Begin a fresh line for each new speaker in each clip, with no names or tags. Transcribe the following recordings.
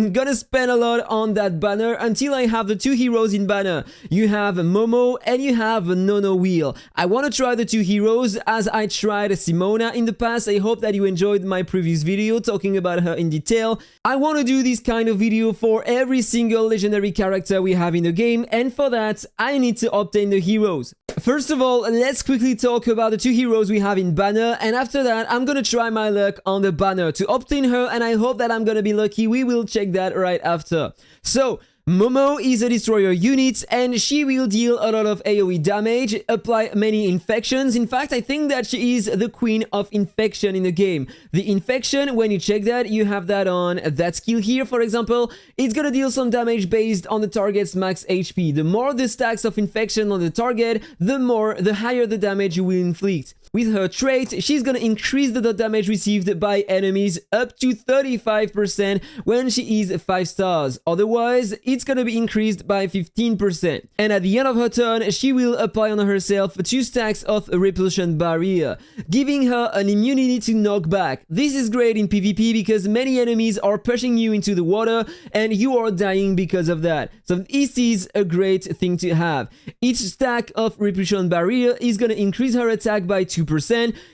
I'm gonna spend a lot on that banner until I have the two heroes in banner. You have Momo and you have Nonowill. I want to try the two heroes as I tried Simona in the past. I hope that you enjoyed my previous video talking about her in detail. I want to do this kind of video for every single legendary character we have in the game, and for that I need to obtain the heroes. First of all, let's quickly talk about the two heroes we have in banner, and after that I'm gonna try my luck on the banner to obtain her, and I hope that I'm gonna be lucky. We will check that right after. So Momo is a destroyer unit and she will deal a lot of AoE damage, apply many infections. In fact, I think that she is the queen of infection in the game. The infection, when you check that, you have that on that skill here, for example. It's gonna deal some damage based on the target's max HP. The more the stacks of infection on the target, the higher the damage you will inflict. With her trait, she's gonna increase the damage received by enemies up to 35% when she is 5 stars. Otherwise, it's gonna be increased by 15%. And at the end of her turn, she will apply on herself 2 stacks of repulsion barrier, giving her an immunity to knockback. This is great in PvP because many enemies are pushing you into the water and you are dying because of that. So this is a great thing to have. Each stack of repulsion barrier is gonna increase her attack by 2%.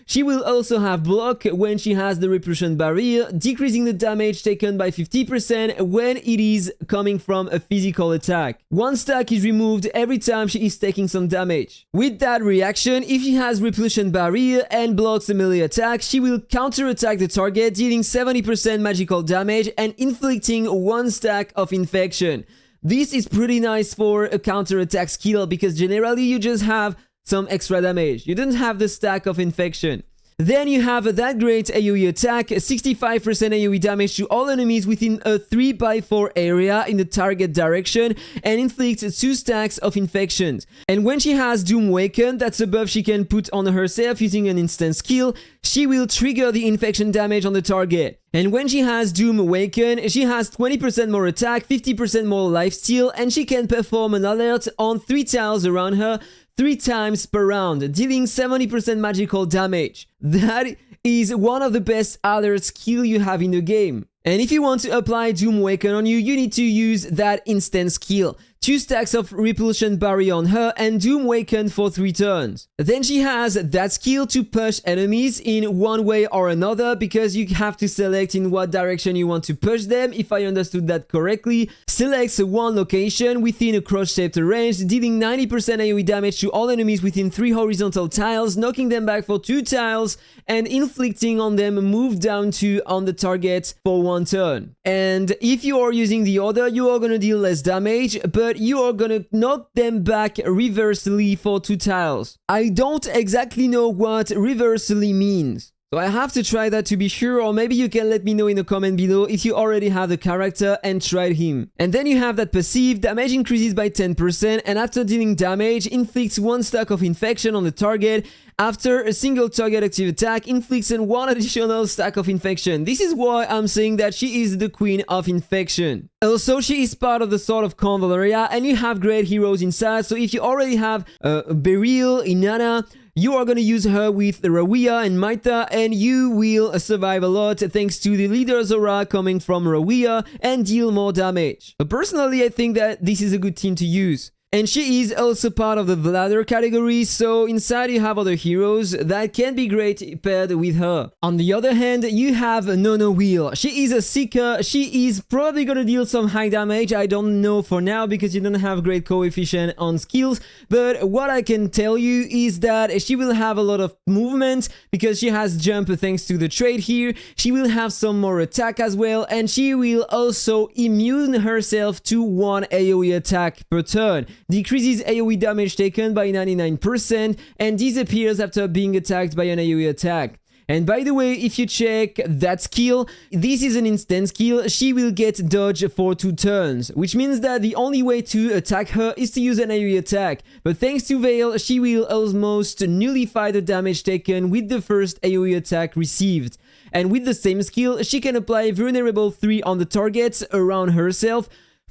She will also have block when she has the repulsion barrier, decreasing the damage taken by 50% when it is coming from a physical attack. 1 stack is removed every time she is taking some damage. With that reaction, if she has repulsion barrier and blocks a melee attack, she will counter-attack the target, dealing 70% magical damage and inflicting 1 stack of infection. This is pretty nice for a counter-attack skill because generally you just have some extra damage. You don't have the stack of infection. Then you have that great AoE attack, 65% AoE damage to all enemies within a 3x4 area in the target direction and inflicts 2 stacks of infections. And when she has Doom Waken, that's a buff she can put on herself using an instant skill, she will trigger the infection damage on the target. And when she has Doom Awaken, she has 20% more attack, 50% more lifesteal, and she can perform an alert on 3 tiles around her 3 times per round, dealing 70% magical damage. That is one of the best alert skill you have in the game. And if you want to apply Doom Awaken on you, you need to use that instant skill. 2 stacks of repulsion barrier on her and Doom Awaken for 3 turns. Then she has that skill to push enemies in one way or another because you have to select in what direction you want to push them. If I understood that correctly, selects one location within a cross-shaped range, dealing 90% AoE damage to all enemies within 3 horizontal tiles, knocking them back for 2 tiles and inflicting on them move down 2 on the target for 1 turn. And if you are using the other, you are gonna deal less damage, but you are gonna knock them back reversely for 2 tiles. I don't exactly know what reversely means, so I have to try that to be sure, or maybe you can let me know in the comment below if you already have the character and tried him. And then you have that passive, damage increases by 10%, and after dealing damage, inflicts 1 stack of infection on the target. After a single target active attack, inflicts 1 additional stack of infection. This is why I'm saying that she is the queen of infection. Also, she is part of the Sword of Convallaria, and you have great heroes inside, so if you already have Beryl, Inanna, you are going to use her with Rawiyah and Maita, and you will survive a lot thanks to the leader's aura coming from Rawiyah and deal more damage. But personally, I think that this is a good team to use. And she is also part of the ladder category, so inside you have other heroes that can be great paired with her. On the other hand, you have Nonowill. She is a seeker. She is probably gonna deal some high damage. I don't know for now because you don't have great coefficient on skills, but what I can tell you is that she will have a lot of movement because she has jump thanks to the trait here. She will have some more attack as well, and she will also immune herself to 1 AoE attack per turn. Decreases AoE damage taken by 99% and disappears after being attacked by an AoE attack. And by the way, if you check that skill, this is an instant skill. She will get dodge for 2 turns, which means that the only way to attack her is to use an AoE attack. But thanks to Veil, she will almost nullify the damage taken with the first AoE attack received. And with the same skill, she can apply vulnerable 3 on the targets around herself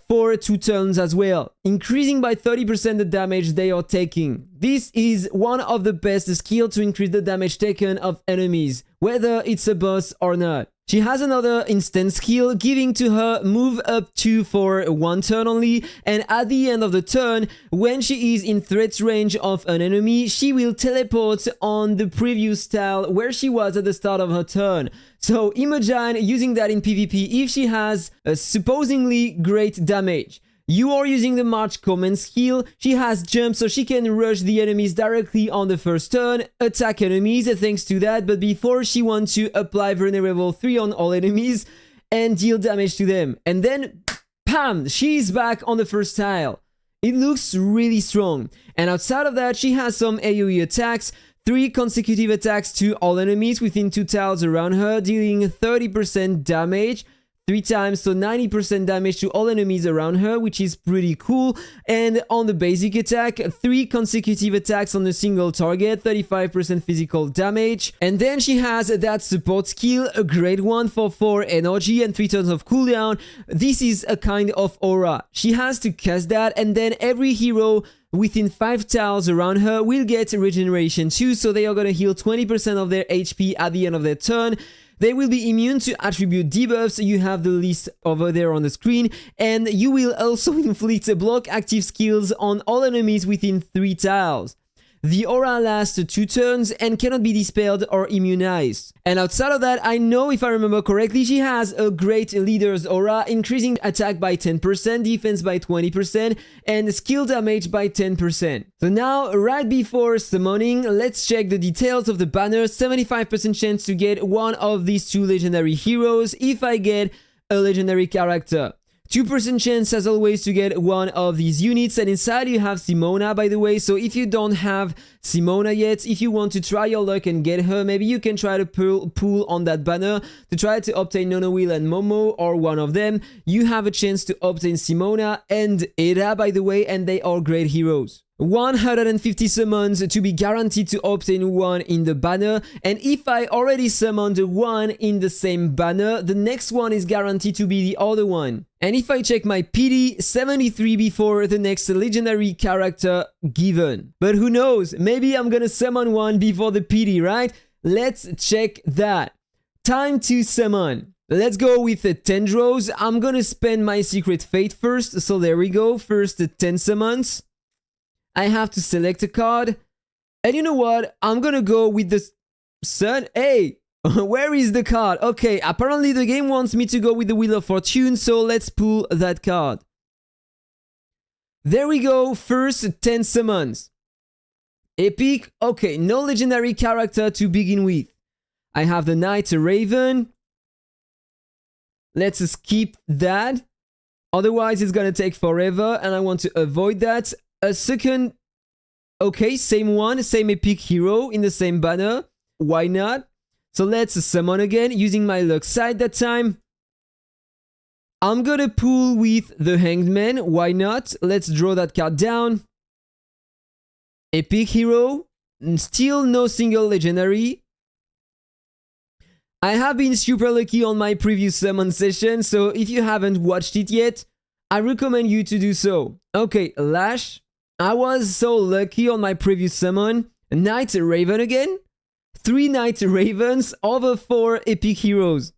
for 2 turns as well, increasing by 30% the damage they are taking. This is one of the best skills to increase the damage taken of enemies, whether it's a boss or not. She has another instant skill giving to her move up 2 for 1 turn only, and at the end of the turn, when she is in threat range of an enemy, she will teleport on the previous tile where she was at the start of her turn. So imagine using that in PvP if she has a supposedly great damage. You are using the March command skill, she has jump so she can rush the enemies directly on the first turn, attack enemies thanks to that, but before she wants to apply vulnerable 3 on all enemies and deal damage to them. And then, bam, she's back on the first tile. It looks really strong. And outside of that, she has some AoE attacks, 3 consecutive attacks to all enemies within 2 tiles around her, dealing 30% damage. 3 times, so 90% damage to all enemies around her, which is pretty cool. And on the basic attack, 3 consecutive attacks on a single target, 35% physical damage. And then she has that support skill, a great one for 4 energy and 3 turns of cooldown. This is a kind of aura. She has to cast that, and then every hero within 5 tiles around her will get regeneration too, so they are gonna heal 20% of their HP at the end of their turn. They will be immune to attribute debuffs, you have the list over there on the screen, and you will also inflict block active skills on all enemies within 3 tiles. The aura lasts 2 turns and cannot be dispelled or immunized. And outside of that, I know if I remember correctly, she has a great leader's aura, increasing attack by 10%, defense by 20%, and skill damage by 10%. So now, right before summoning, let's check the details of the banner. 75% chance to get one of these 2 legendary heroes if I get a legendary character. 2% chance as always to get one of these units, and inside you have Simona, by the way. So if you don't have Simona yet, if you want to try your luck and get her, maybe you can try to pull on that banner to try to obtain Nonowill and Momo, or one of them. You have a chance to obtain Simona and Era, by the way, and they are great heroes. 150 summons to be guaranteed to obtain one in the banner, and if I already summoned one in the same banner, the next one is guaranteed to be the other one. And if I check my PD, 73 before the next legendary character given. But who knows, maybe I'm gonna summon one before the PD, right? Let's check that. Time to summon. Let's go with the 10 draws. I'm gonna spend my secret fate first, so there we go. First 10 summons. I have to select a card. And you know what? I'm gonna go with the sun. Hey, where is the card? Okay, apparently the game wants me to go with the Wheel of Fortune, so let's pull that card. There we go, first 10 summons. Epic. Okay, no legendary character to begin with. I have the Knight Raven. Let's skip that. Otherwise, it's gonna take forever, and I want to avoid that. A second, okay, same one, same epic hero in the same banner. Why not? So let's summon again using my luck side that time. I'm gonna pull with the Hanged Man. Why not? Let's draw that card down. Epic hero. Still no single legendary. I have been super lucky on my previous summon session, so if you haven't watched it yet, I recommend you to do so. Okay, Lash. I was so lucky on my previous summon. Knight Raven again. 3 Knight Ravens over 4 epic heroes.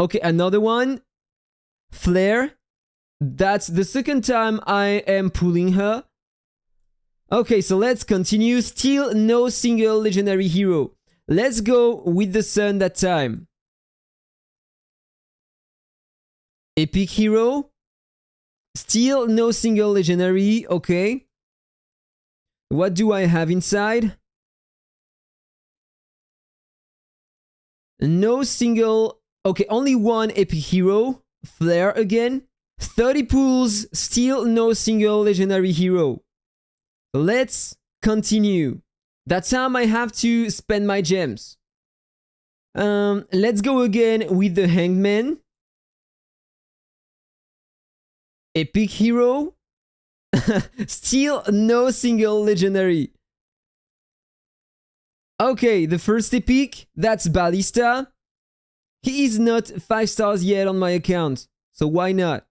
Okay, another one. Flare. That's the second time I am pulling her. Okay, so let's continue. Still no single legendary hero. Let's go with the sun that time. Epic hero. Still no single legendary. Okay. What do I have inside? No single... Okay, only one epic hero. Flare again. 30 pulls. Still no single legendary hero. Let's continue. That time I have to spend my gems. Let's go again with the Hanged Man. Epic hero. Still no single legendary. Okay, the first epic, that's Ballista. He is not 5 stars yet on my account, so why not?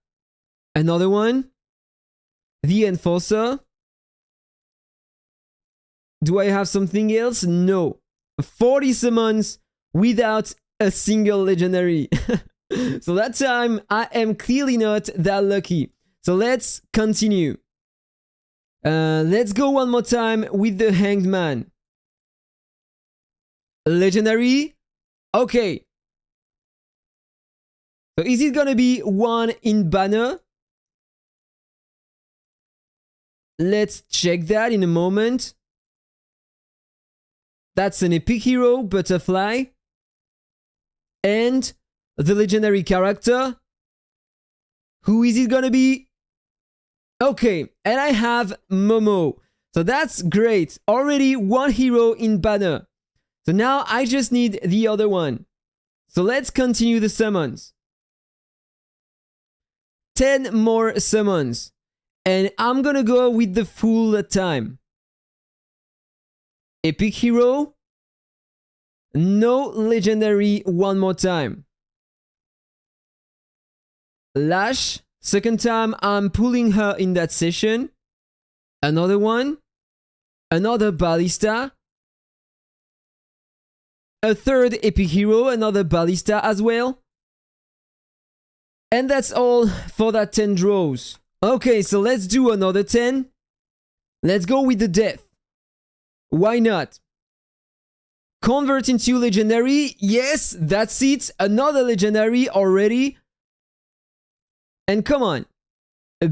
Another one. The Enforcer. Do I have something else? No. 40 summons without a single legendary. So that time, I am clearly not that lucky. So let's continue. Let's go one more time with the Hanged Man. Legendary. Okay. So is it gonna be one in banner? Let's check that in a moment. That's an epic hero, Butterfly. And the legendary character. Who is it gonna be? Okay, and I have Momo. So that's great. Already one hero in banner. So now I just need the other one. So let's continue the summons. 10 more summons. And I'm gonna go with the full time. Epic hero. No legendary one more time. Lash. Second time I'm pulling her in that session. Another one. Another Ballista. A third epic hero, another Ballista as well. And that's all for that 10 draws. Okay, so let's do another 10. Let's go with the death. Why not? Convert into legendary. Yes, that's it. Another legendary already. And come on.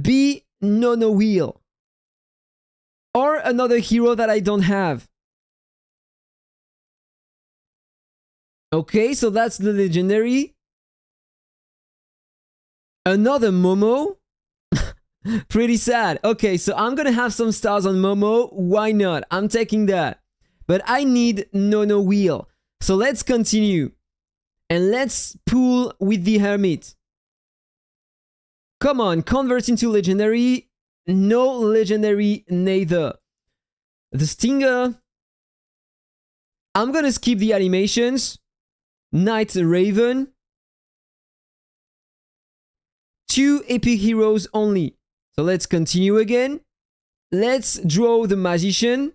Be Nonowill. Or another hero that I don't have. Okay, so that's the legendary. Another Momo. Pretty sad. Okay, so I'm gonna have some stars on Momo. Why not? I'm taking that. But I need Nonowill. So let's continue. And let's pull with the Hermit. Come on, convert into legendary. No legendary neither. The Stinger. I'm gonna skip the animations. Night Raven. 2 epic heroes only. So let's continue again. Let's draw the Magician.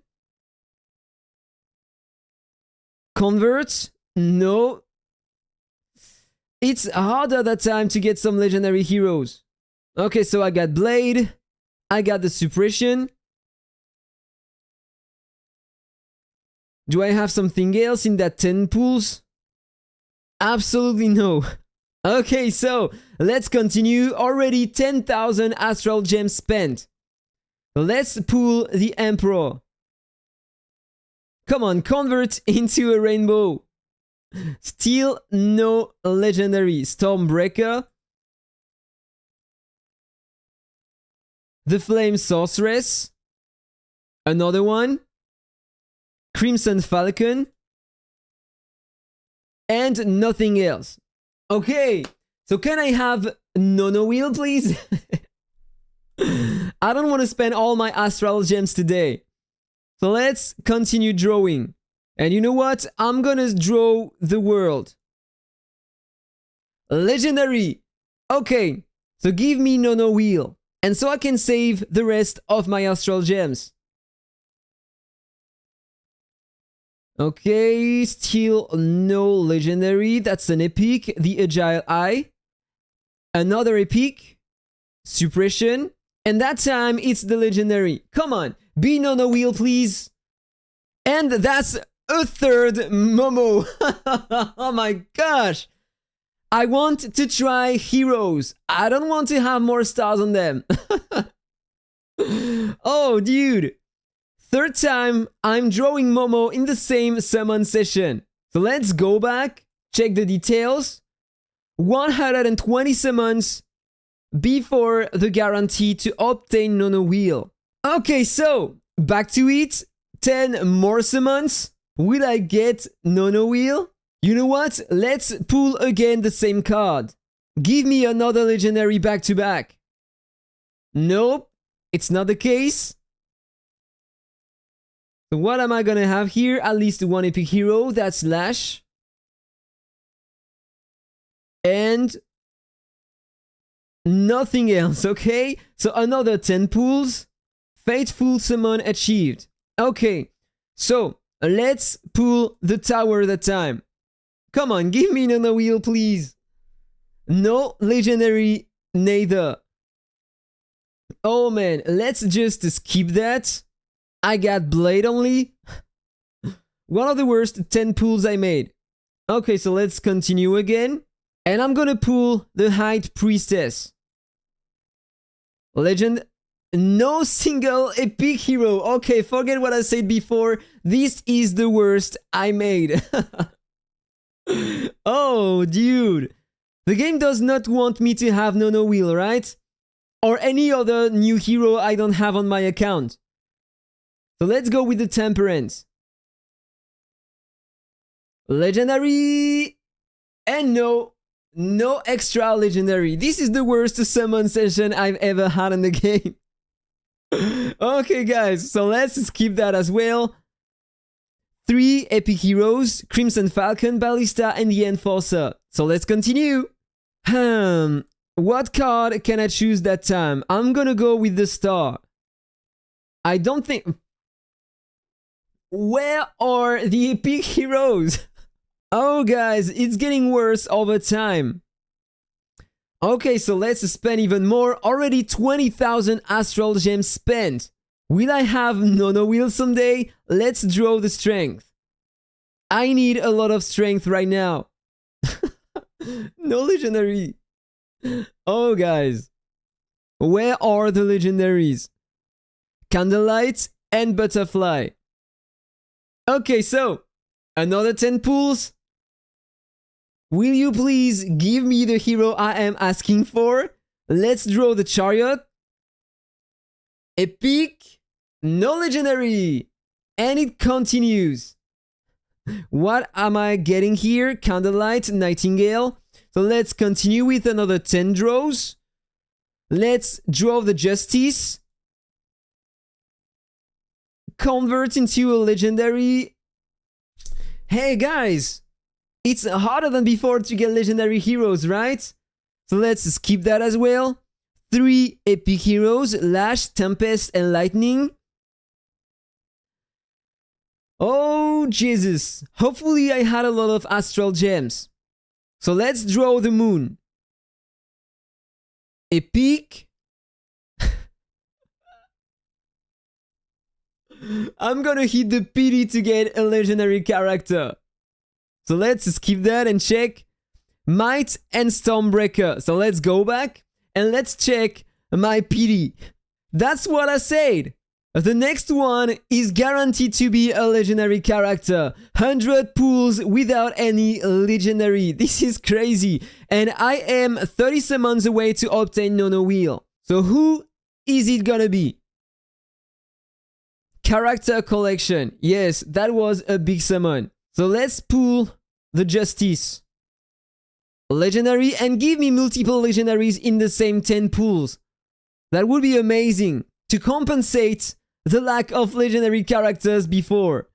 Convert. No. It's harder that time to get some legendary heroes. Okay, so I got Blade. I got the Suppression. Do I have something else in that 10 pools? Absolutely no. Okay, so let's continue. Already 10,000 astral gems spent. Let's pull the Emperor. Come on, convert into a rainbow. Still no legendary. Stormbreaker. The Flame Sorceress. Another one. Crimson Falcon. And nothing else. Okay, so can I have Nonowill, please? I don't want to spend all my astral gems today. So let's continue drawing. And you know what? I'm gonna draw the world. Legendary. Okay, so give me Nonowill. And so I can save the rest of my astral gems. Okay, still no legendary. That's an epic. The Agile Eye. Another epic. Suppression. And that time it's the legendary. Come on, be Nonowill, please. And that's a third Momo. Oh my gosh. I want to try heroes. I don't want to have more stars on them. Oh, dude. Third time, I'm drawing Momo in the same summon session. So let's go back, check the details. 120 summons before the guarantee to obtain Nonowill. Okay, so back to it. 10 more summons. Will I get Nonowill? You know what? Let's pull again the same card. Give me another legendary back to back. Nope, it's not the case. So what am I gonna have here? At least one epic hero, that's Lash. And nothing else, okay? So another 10 pulls. Fateful summon achieved. Okay, so let's pull the tower that time. Come on, give me Nonowill, please. No legendary, neither. Oh man, let's just skip that. I got Blade only. One of the worst 10 pulls I made. Okay, so let's continue again. And I'm gonna pull the High Priestess. Legend. No single epic hero. Okay, forget what I said before. This is the worst I made. Oh, dude. The game does not want me to have Nonowill, right? Or any other new hero I don't have on my account. So let's go with the Temperance. Legendary. And no extra legendary. This is the worst summon session I've ever had in the game. Okay, guys, so let's skip that as well. 3 epic heroes, Crimson Falcon, Ballista, and the Enforcer. So let's continue. What card can I choose that time? I'm gonna go with the Star. I don't think... Where are the epic heroes? Oh, guys, it's getting worse over time. Okay, so let's spend even more. Already 20,000 Astral Gems spent. Will I have Nonowill someday? Let's draw the strength. I need a lot of strength right now. No legendary. Oh, guys. Where are the legendaries? Candlelight and Butterfly. Okay, so another 10 pulls. Will you please give me the hero I am asking for? Let's draw the Chariot. Epic. No legendary. And it continues. What am I getting here? Candlelight, Nightingale. So let's continue with another 10 draws. Let's draw the Justice. Convert into a legendary. Hey guys, it's harder than before to get legendary heroes, right? So let's skip that as well. 3 epic heroes, Lash, Tempest, and Lightning. Oh, Jesus. Hopefully I had a lot of Astral Gems. So let's draw the Moon. Epic. I'm gonna hit the pity to get a legendary character. So let's skip that and check. Might and Stormbreaker. So let's go back and let's check my pity. That's what I said. The next one is guaranteed to be a legendary character. 100 pulls without any legendary. This is crazy. And I am 30 summons away to obtain Nonowill. So who is it gonna be? Character collection. Yes, that was a big summon. So let's pull the Justice. Legendary, and give me multiple legendaries in the same 10 pulls. That would be amazing to compensate the lack of legendary characters before.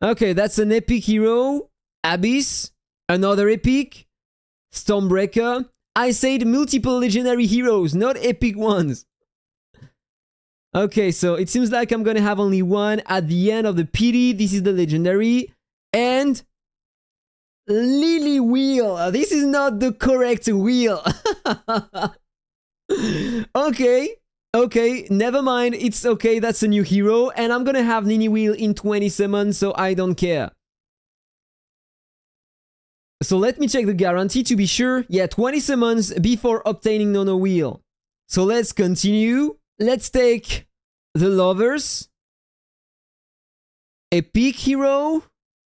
Okay, that's an epic hero. Abyss. Another epic. Stormbreaker. I said multiple legendary heroes, not epic ones. Okay, so it seems like I'm gonna have only one at the end of the PD. This is the legendary. And Lily Wheel. This is not the correct wheel. Okay, never mind. It's okay, that's a new hero. And I'm gonna have Lily Wheel in 20 summons, so I don't care. So let me check the guarantee to be sure. Yeah, 20 summons before obtaining Nonowill. So let's continue. Let's take the Lovers. Epic hero.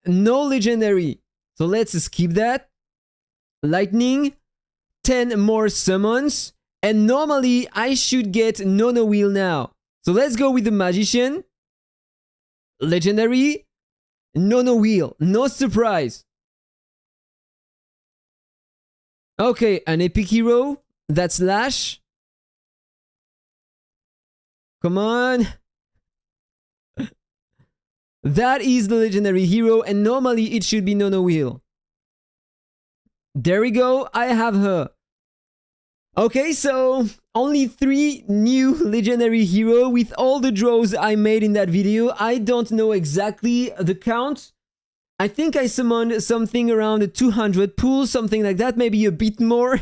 No legendary. So let's skip that. Lightning. 10 more summons. And normally I should get Nonowill now. So let's go with the Magician. Legendary. Nonowill. No surprise. Okay, an epic hero. That's Lash. Come on. That is the legendary hero, and normally it should be Nonowill. There we go, I have her. Okay, so only 3 new legendary hero with all the draws I made in that video. I don't know exactly the count. I think I summoned something around 200 pools, something like that, maybe a bit more.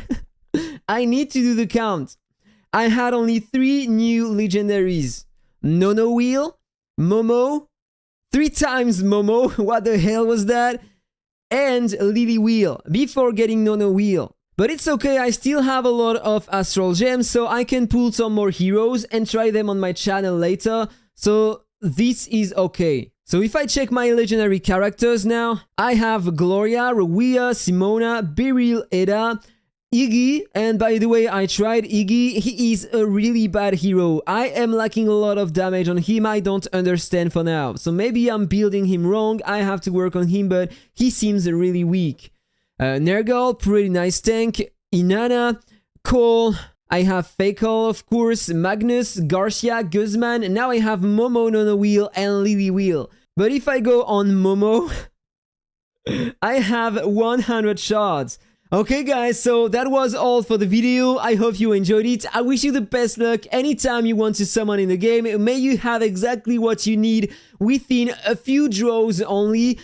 I need to do the count. I had only 3 new legendaries. Nonowill, Momo, 3 times Momo, what the hell was that? And Wheel before getting Nonowill. But it's okay, I still have a lot of astral gems, so I can pull some more heroes and try them on my channel later. So this is okay. So if I check my legendary characters now, I have Gloria, Rowia, Simona, Beryl, Eda, Iggy, and by the way, I tried Iggy. He is a really bad hero. I am lacking a lot of damage on him. I don't understand for now. So maybe I'm building him wrong. I have to work on him, but he seems really weak. Nergal, pretty nice tank. Inanna, Cole. I have Fakel, of course, Magnus, Garcia, Guzman, and now I have Momo, Nonowill, and Wheel. But if I go on Momo, I have 100 shards. Okay guys, so that was all for the video. I hope you enjoyed it. I wish you the best luck anytime you want to summon in the game. May you have exactly what you need within a few draws only.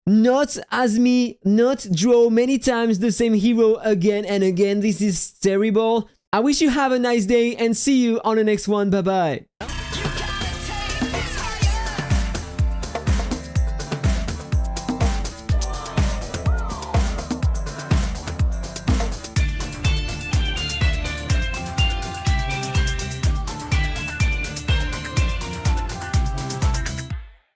Not as me, not draw many times the same hero again and again. This is terrible. I wish you have a nice day and see you on the next one. Bye bye.